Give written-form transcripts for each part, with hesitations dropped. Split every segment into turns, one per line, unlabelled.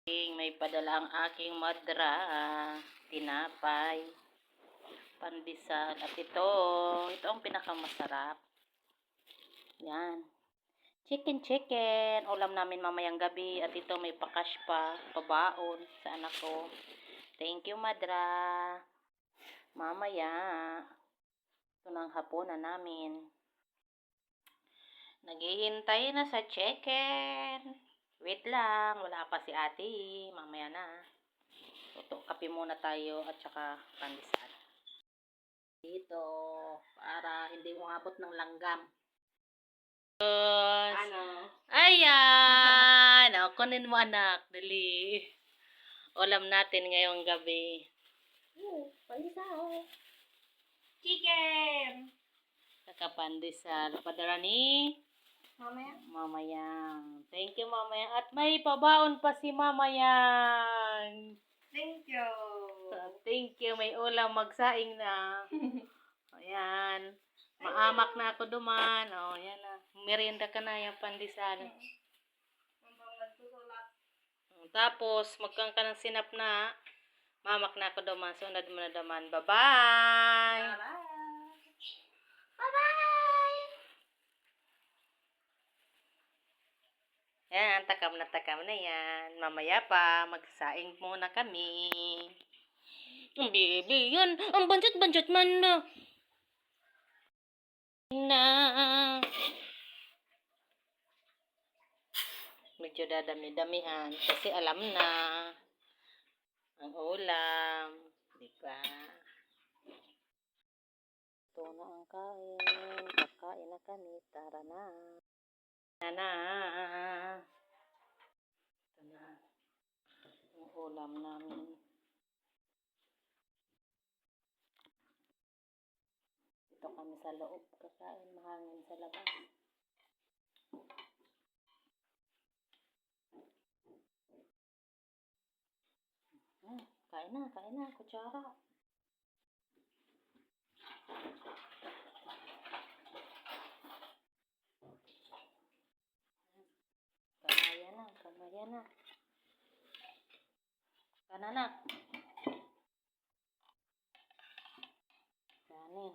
May padala ang aking madra, tinapay, pandesal, at ito ang pinakamasarap. Yan. Chicken. Ulam namin mamayang gabi. At ito may pakash pa, pabaon sa anak ko. Thank you, madra. Mamaya, ito ng hapunan namin. Naghihintay na sa chicken. Wait lang, wala pa si ate. Mamaya na. Kape muna tayo at saka pandesal. Dito, para hindi umabot ng langgam. Ano? Ayan! O, kunin mo anak. Dali. Ulam natin ngayong gabi.
Pandesal. Chicken.
Kakapandesal. Padala ni
Mamaya.
Mamayang. Thank you, Mamayang. At may pabaon pa si Mamayang.
Thank you.
Thank you. May ulam. Magsaing na. Ayan. Maamak na ako duman. O, yan na. Merienda ka na yung pandesal. Tapos, magkang ka ng sinap na. Mamak na ako duman. Sunod mo na duman. Bye-bye.
Bye-bye.
Yan, takam na yan. Mamaya pa, magsaing muna kami. Ang baby yan. Ang banjot-banjot man na. Medyo dadami-damihan. Kasi alam na. Ang ulam. Diba? Ito na ang kain. Kakain na kami. Tara na. Ito na ang ulam namin. Ito kami sa loob. Kakain, mahangin sa labas. Kain na. Kutsara. Kamaya na. Kananak. Kanin.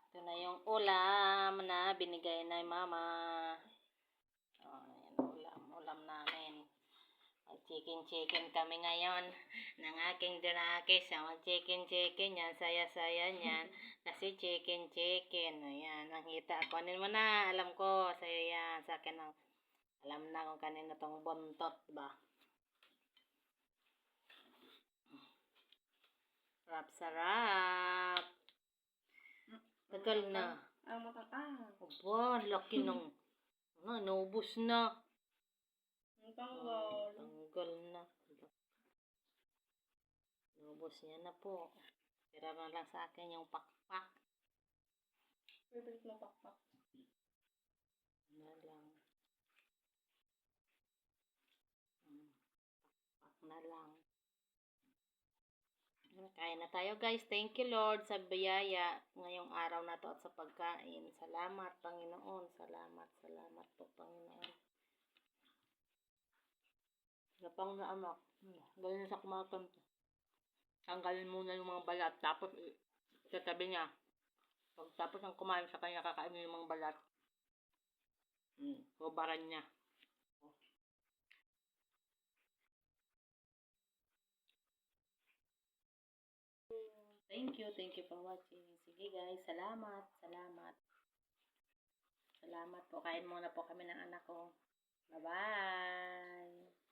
Ito na yung ulam na binigay na mama. Ulam namin. Chicken kami ngayon ng aking dinakis. Chicken yan. Saya-saya yan. Kasi chicken. Ayan. Nakita. Kunin mo na. Alam ko. Sa'yo yan. Sa akin ang alam na kung kanino tong buntot ba. Sarap. Tagal na.
Ang matatang.
Aba, laki ng naubos na. Tanggal na. Naubos niya na po. Tira na lang sa akin yung pakpak.
Favorite mo pakpak.
Na lang. Pakpak na lang. Kain na tayo guys. Thank you Lord sa biyaya ngayong araw na to at sa pagkain. Salamat Panginoon. Salamat po Panginoon. Napang na anak. Ganyan sa kumakanta. Tanggalin muna yung mga balat. Tapos sa tabi niya. Pagtapos ng kumain sa kanya kakainin yung mga balat. Hubaran niya. Thank you for watching. Sige guys, salamat. Salamat po. Kain muna po kami ng anak ko. Bye-bye.